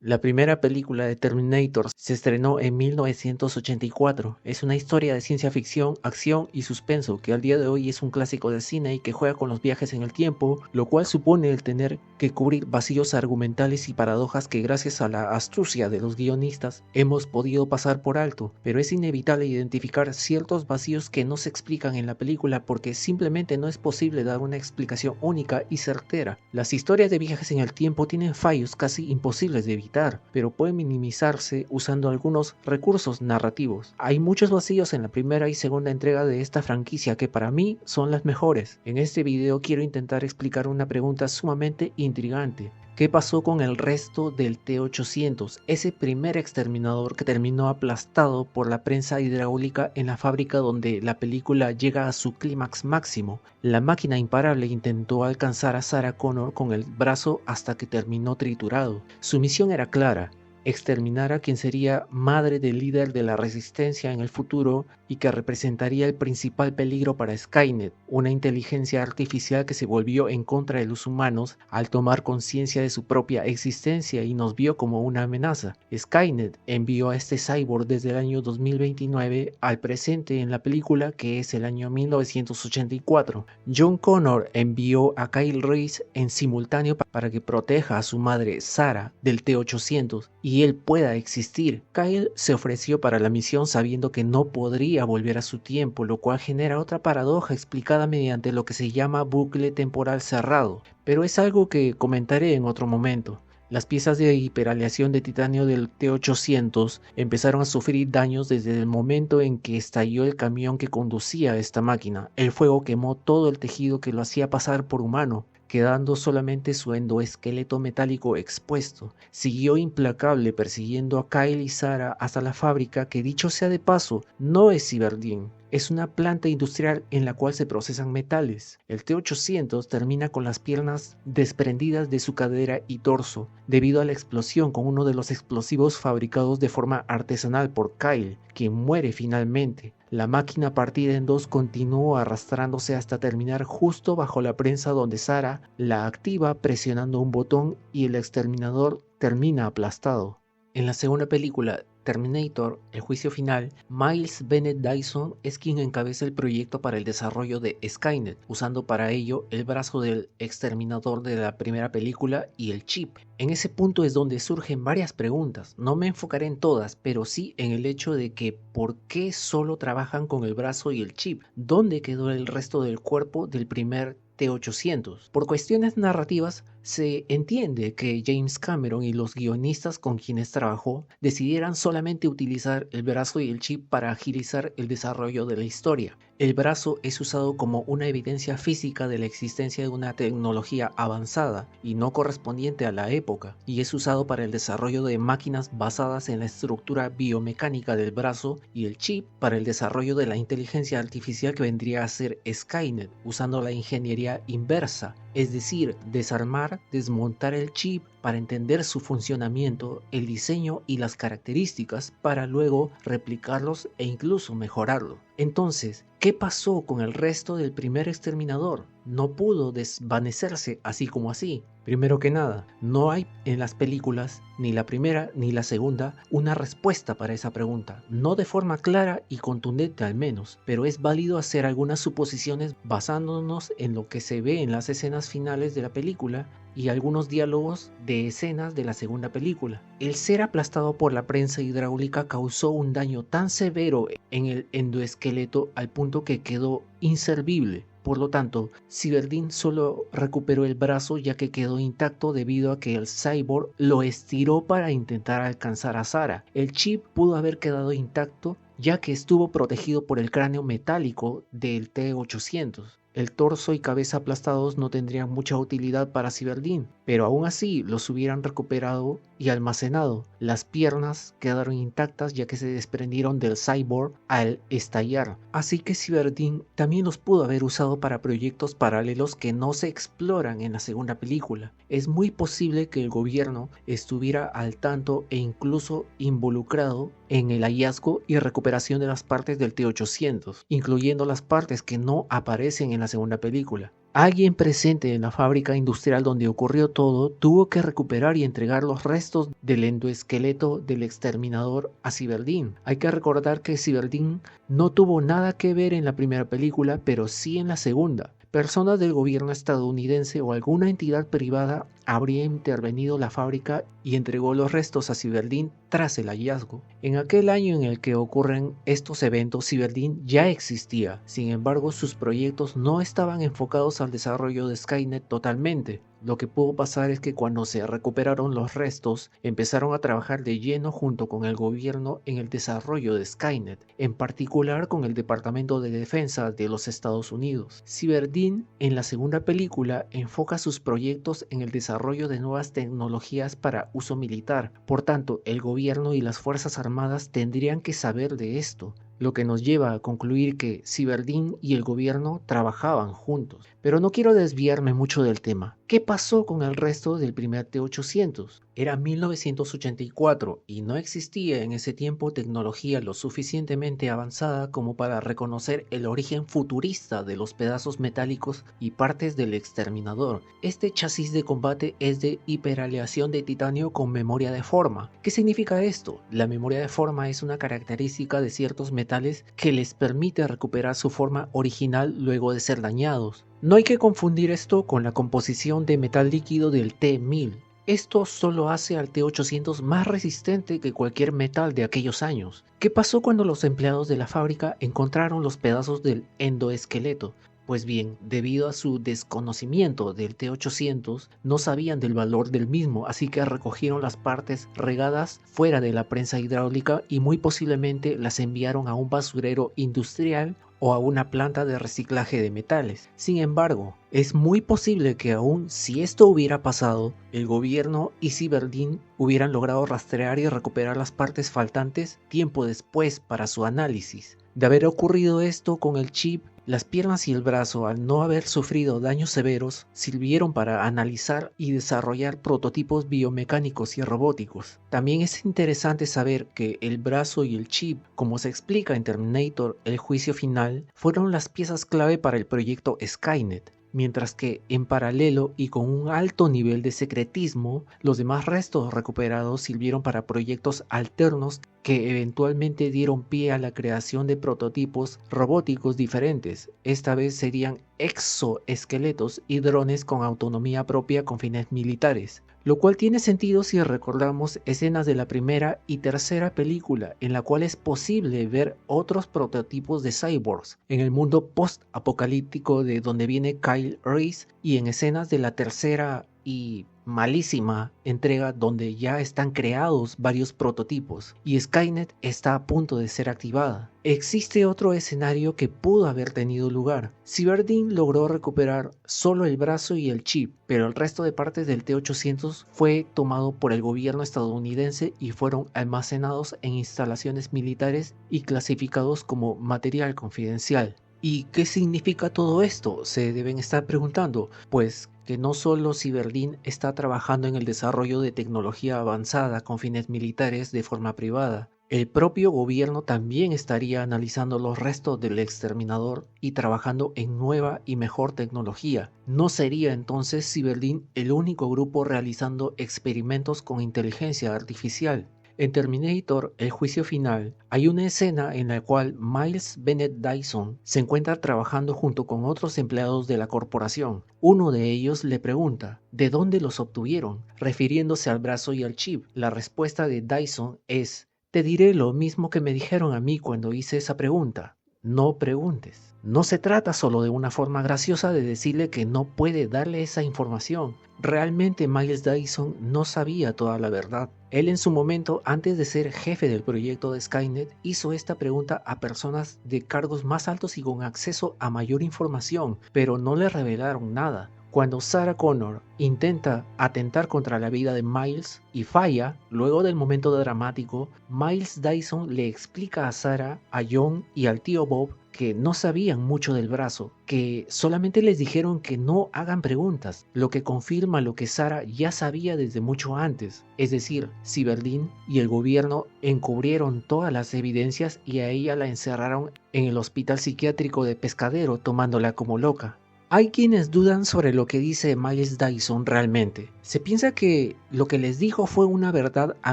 La primera película de Terminator se estrenó en 1984. Es una historia de ciencia ficción, acción y suspenso que al día de hoy es un clásico del cine y que juega con los viajes en el tiempo, lo cual supone el tener que cubrir vacíos argumentales y paradojas que gracias a la astucia de los guionistas hemos podido pasar por alto, pero es inevitable identificar ciertos vacíos que no se explican en la película porque simplemente no es posible dar una explicación única y certera. Las historias de viajes en el tiempo tienen fallos casi imposibles de evitar, pero pueden minimizarse usando algunos recursos narrativos. Hay muchos vacíos en la primera y segunda entrega de esta franquicia que para mí son las mejores. En este video quiero intentar explicar una pregunta sumamente intrigante. ¿Qué pasó con el resto del T-800, ese primer exterminador que terminó aplastado por la prensa hidráulica en la fábrica donde la película llega a su clímax máximo? La máquina imparable intentó alcanzar a Sarah Connor con el brazo hasta que terminó triturado. Su misión era clara: exterminar a quien sería madre del líder de la resistencia en el futuro y que representaría el principal peligro para Skynet, una inteligencia artificial que se volvió en contra de los humanos al tomar conciencia de su propia existencia y nos vio como una amenaza. Skynet envió a este cyborg desde el año 2029 al presente en la película, que es el año 1984. John Connor envió a Kyle Reese en simultáneo para que proteja a su madre Sarah del T-800 y él pueda existir. Kyle se ofreció para la misión sabiendo que no podría volver a su tiempo, lo cual genera otra paradoja explicada mediante lo que se llama bucle temporal cerrado, pero es algo que comentaré en otro momento. Las piezas de hiperaleación de titanio del T-800 empezaron a sufrir daños desde el momento en que estalló el camión que conducía a esta máquina. El fuego quemó todo el tejido que lo hacía pasar por humano, quedando solamente su endoesqueleto metálico expuesto. Siguió implacable persiguiendo a Kyle y Sarah hasta la fábrica, que dicho sea de paso, no es Cyberdyne. Es una planta industrial en la cual se procesan metales. El T-800 termina con las piernas desprendidas de su cadera y torso debido a la explosión con uno de los explosivos fabricados de forma artesanal por Kyle, quien muere finalmente. La máquina partida en dos continuó arrastrándose hasta terminar justo bajo la prensa donde Sarah la activa presionando un botón y el exterminador termina aplastado. En la segunda película, Terminator, el juicio final, Miles Bennett Dyson es quien encabeza el proyecto para el desarrollo de Skynet, usando para ello el brazo del exterminador de la primera película y el chip. En ese punto es donde surgen varias preguntas. No me enfocaré en todas, pero sí en el hecho de que ¿por qué solo trabajan con el brazo y el chip? ¿Dónde quedó el resto del cuerpo del primer T-800? Por cuestiones narrativas, se entiende que James Cameron y los guionistas con quienes trabajó decidieran solamente utilizar el brazo y el chip para agilizar el desarrollo de la historia. El brazo es usado como una evidencia física de la existencia de una tecnología avanzada y no correspondiente a la época, y es usado para el desarrollo de máquinas basadas en la estructura biomecánica del brazo, y el chip para el desarrollo de la inteligencia artificial que vendría a ser Skynet, usando la ingeniería inversa, es decir, desarmar, desmontar el chip para entender su funcionamiento, el diseño y las características para luego replicarlos e incluso mejorarlo. Entonces, ¿qué pasó con el resto del primer exterminador? No pudo desvanecerse así como así. Primero que nada, no hay en las películas, ni la primera ni la segunda, una respuesta para esa pregunta. No de forma clara y contundente al menos, pero es válido hacer algunas suposiciones basándonos en lo que se ve en las escenas finales de la película y algunos diálogos de escenas de la segunda película. El ser aplastado por la prensa hidráulica causó un daño tan severo en el endoesqueleto al punto que quedó inservible. Por lo tanto, Cyberdyne solo recuperó el brazo ya que quedó intacto debido a que el cyborg lo estiró para intentar alcanzar a Sarah. El chip pudo haber quedado intacto ya que estuvo protegido por el cráneo metálico del T-800. El torso y cabeza aplastados no tendrían mucha utilidad para Cyberdyne, pero aún así los hubieran recuperado y almacenado. Las piernas quedaron intactas ya que se desprendieron del cyborg al estallar, así que Cyberdyne también los pudo haber usado para proyectos paralelos que no se exploran en la segunda película. Es muy posible que el gobierno estuviera al tanto e incluso involucrado en el hallazgo y recuperación de las partes del T-800, incluyendo las partes que no aparecen en la segunda película. Alguien presente en la fábrica industrial donde ocurrió todo tuvo que recuperar y entregar los restos del endoesqueleto del exterminador a Cyberdine. Hay que recordar que Cyberdine no tuvo nada que ver en la primera película, pero sí en la segunda. Personas del gobierno estadounidense o alguna entidad privada habría intervenido la fábrica y entregó los restos a Cyberdine tras el hallazgo. En aquel año en el que ocurren estos eventos, Cyberdine ya existía. Sin embargo, sus proyectos no estaban enfocados al desarrollo de Skynet totalmente. Lo que pudo pasar es que cuando se recuperaron los restos, empezaron a trabajar de lleno junto con el gobierno en el desarrollo de Skynet, en particular con el Departamento de Defensa de los Estados Unidos. Cyberdine, en la segunda película, enfoca sus proyectos en el desarrollo de nuevas tecnologías para uso militar. Por tanto, el gobierno y las Fuerzas Armadas tendrían que saber de esto, lo que nos lleva a concluir que Cyberdine y el gobierno trabajaban juntos. Pero no quiero desviarme mucho del tema. ¿Qué pasó con el resto del primer T-800? Era 1984 y no existía en ese tiempo tecnología lo suficientemente avanzada como para reconocer el origen futurista de los pedazos metálicos y partes del exterminador. Este chasis de combate es de hiperaleación de titanio con memoria de forma. ¿Qué significa esto? La memoria de forma es una característica de ciertos metales que les permite recuperar su forma original luego de ser dañados. No hay que confundir esto con la composición de metal líquido del T-1000. Esto solo hace al T-800 más resistente que cualquier metal de aquellos años. ¿Qué pasó cuando los empleados de la fábrica encontraron los pedazos del endoesqueleto? Pues bien, debido a su desconocimiento del T-800, no sabían del valor del mismo, así que recogieron las partes regadas fuera de la prensa hidráulica y muy posiblemente las enviaron a un basurero industrial o a una planta de reciclaje de metales. Sin embargo, es muy posible que aún si esto hubiera pasado, el gobierno y Cyberdine hubieran logrado rastrear y recuperar las partes faltantes tiempo después para su análisis. De haber ocurrido esto con el chip, las piernas y el brazo, al no haber sufrido daños severos, sirvieron para analizar y desarrollar prototipos biomecánicos y robóticos. También es interesante saber que el brazo y el chip, como se explica en Terminator, el juicio final, fueron las piezas clave para el proyecto Skynet. Mientras que, en paralelo y con un alto nivel de secretismo, los demás restos recuperados sirvieron para proyectos alternos que eventualmente dieron pie a la creación de prototipos robóticos diferentes. Esta vez serían exoesqueletos y drones con autonomía propia con fines militares. Lo cual tiene sentido si recordamos escenas de la primera y tercera película en la cual es posible ver otros prototipos de cyborgs en el mundo post-apocalíptico de donde viene Kyle Reese y en escenas de la tercera y malísima entrega donde ya están creados varios prototipos y Skynet está a punto de ser activada. Existe otro escenario que pudo haber tenido lugar. Cyberdine logró recuperar solo el brazo y el chip, pero el resto de partes del T-800 fue tomado por el gobierno estadounidense y fueron almacenados en instalaciones militares y clasificados como material confidencial. ¿Y qué significa todo esto? Se deben estar preguntando. Pues que no solo Cyberdine está trabajando en el desarrollo de tecnología avanzada con fines militares de forma privada, el propio gobierno también estaría analizando los restos del exterminador y trabajando en nueva y mejor tecnología. ¿No sería entonces Cyberdine el único grupo realizando experimentos con inteligencia artificial? En Terminator, el juicio final, hay una escena en la cual Miles Bennett Dyson se encuentra trabajando junto con otros empleados de la corporación. Uno de ellos le pregunta, ¿de dónde los obtuvieron?, refiriéndose al brazo y al chip. La respuesta de Dyson es, te diré lo mismo que me dijeron a mí cuando hice esa pregunta. No preguntes. No se trata solo de una forma graciosa de decirle que no puede darle esa información. Realmente Miles Dyson no sabía toda la verdad. Él en su momento, antes de ser jefe del proyecto de Skynet, hizo esta pregunta a personas de cargos más altos y con acceso a mayor información, pero no le revelaron nada. Cuando Sarah Connor intenta atentar contra la vida de Miles y falla, luego del momento dramático, Miles Dyson le explica a Sarah, a John y al tío Bob que no sabían mucho del brazo, que solamente les dijeron que no hagan preguntas, lo que confirma lo que Sarah ya sabía desde mucho antes. Es decir, Cyberdine y el gobierno encubrieron todas las evidencias y a ella la encerraron en el hospital psiquiátrico de Pescadero tomándola como loca. Hay quienes dudan sobre lo que dice Miles Dyson realmente. Se piensa que lo que les dijo fue una verdad a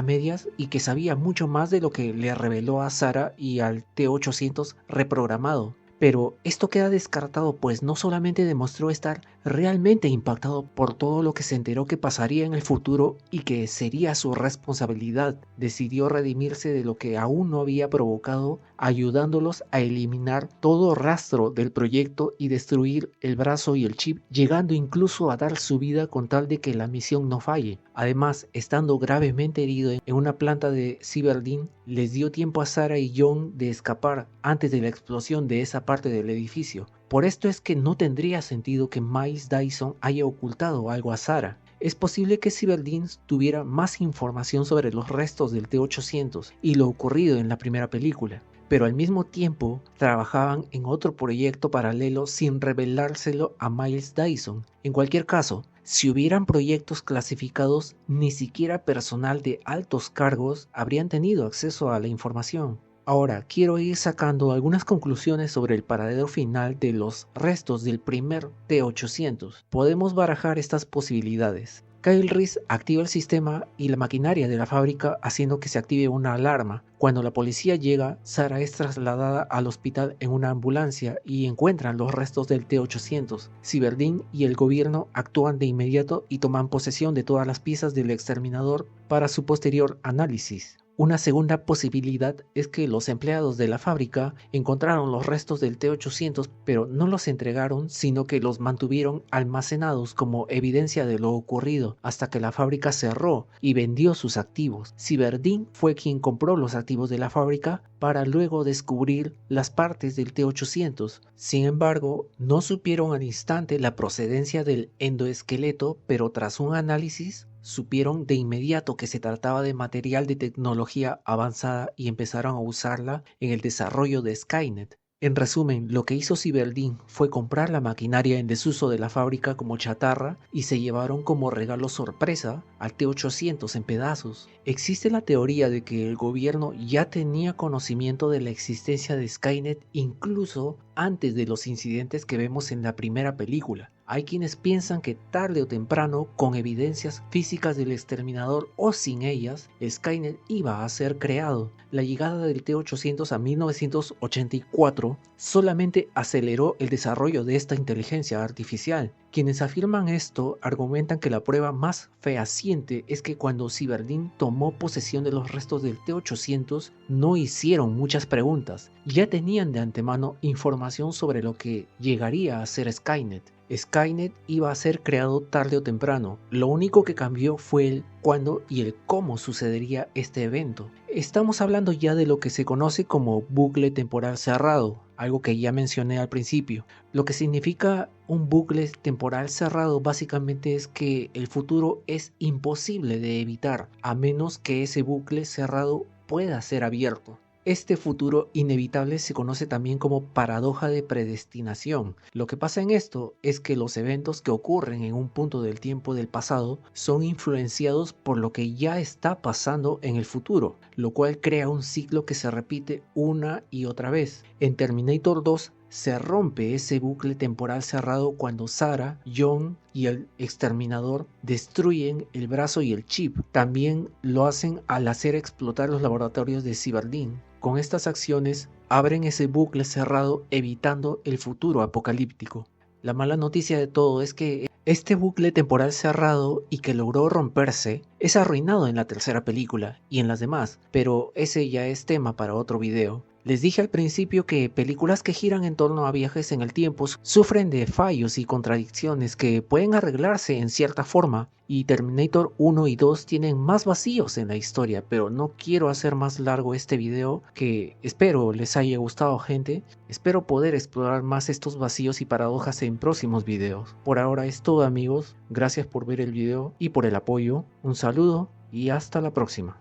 medias y que sabía mucho más de lo que le reveló a Sarah y al T-800 reprogramado. Pero esto queda descartado, pues no solamente demostró estar realmente impactado por todo lo que se enteró que pasaría en el futuro y que sería su responsabilidad, decidió redimirse de lo que aún no había provocado, ayudándolos a eliminar todo rastro del proyecto y destruir el brazo y el chip, llegando incluso a dar su vida con tal de que la misión no falle. Además, estando gravemente herido en una planta de Cyberdin, les dio tiempo a Sarah y John de escapar antes de la explosión de esa parte del edificio. Por esto es que no tendría sentido que Miles Dyson haya ocultado algo a Sarah. Es posible que Cyberdin tuviera más información sobre los restos del T-800 y lo ocurrido en la primera película, pero al mismo tiempo trabajaban en otro proyecto paralelo sin revelárselo a Miles Dyson. En cualquier caso, si hubieran proyectos clasificados, ni siquiera personal de altos cargos habrían tenido acceso a la información. Ahora, quiero ir sacando algunas conclusiones sobre el paradero final de los restos del primer T-800. Podemos barajar estas posibilidades. Kyle Reese activa el sistema y la maquinaria de la fábrica haciendo que se active una alarma. Cuando la policía llega, Sarah es trasladada al hospital en una ambulancia y encuentran los restos del T-800. Cyberdin y el gobierno actúan de inmediato y toman posesión de todas las piezas del exterminador para su posterior análisis. Una segunda posibilidad es que los empleados de la fábrica encontraron los restos del T-800, pero no los entregaron, sino que los mantuvieron almacenados como evidencia de lo ocurrido hasta que la fábrica cerró y vendió sus activos. Cyberdin fue quien compró los activos de la fábrica para luego descubrir las partes del T-800. Sin embargo, no supieron al instante la procedencia del endoesqueleto, pero tras un análisis supieron de inmediato que se trataba de material de tecnología avanzada y empezaron a usarla en el desarrollo de Skynet. En resumen, lo que hizo Cyberdin fue comprar la maquinaria en desuso de la fábrica como chatarra y se llevaron como regalo sorpresa al T-800 en pedazos. Existe la teoría de que el gobierno ya tenía conocimiento de la existencia de Skynet incluso antes de los incidentes que vemos en la primera película. Hay quienes piensan que tarde o temprano, con evidencias físicas del exterminador o sin ellas, Skynet iba a ser creado. La llegada del T-800 a 1984 solamente aceleró el desarrollo de esta inteligencia artificial. Quienes afirman esto argumentan que la prueba más fehaciente es que cuando Cyberdin tomó posesión de los restos del T-800 no hicieron muchas preguntas, ya tenían de antemano información sobre lo que llegaría a ser Skynet. Skynet iba a ser creado tarde o temprano, lo único que cambió fue el cuándo y el cómo sucedería este evento. Estamos hablando ya de lo que se conoce como bucle temporal cerrado, algo que ya mencioné al principio. Lo que significa un bucle temporal cerrado básicamente es que el futuro es imposible de evitar, a menos que ese bucle cerrado pueda ser abierto. Este futuro inevitable se conoce también como paradoja de predestinación. Lo que pasa en esto es que los eventos que ocurren en un punto del tiempo del pasado son influenciados por lo que ya está pasando en el futuro, lo cual crea un ciclo que se repite una y otra vez. En Terminator 2 se rompe ese bucle temporal cerrado cuando Sarah, John y el exterminador destruyen el brazo y el chip. También lo hacen al hacer explotar los laboratorios de Cyberdin. Con estas acciones abren ese bucle cerrado evitando el futuro apocalíptico. La mala noticia de todo es que este bucle temporal cerrado y que logró romperse es arruinado en la tercera película y en las demás, pero ese ya es tema para otro video. Les dije al principio que películas que giran en torno a viajes en el tiempo sufren de fallos y contradicciones que pueden arreglarse en cierta forma, y Terminator 1 y 2 tienen más vacíos en la historia, pero no quiero hacer más largo este video, que espero les haya gustado, gente. Espero poder explorar más estos vacíos y paradojas en próximos videos. Por ahora es todo, amigos, gracias por ver el video y por el apoyo. Un saludo y hasta la próxima.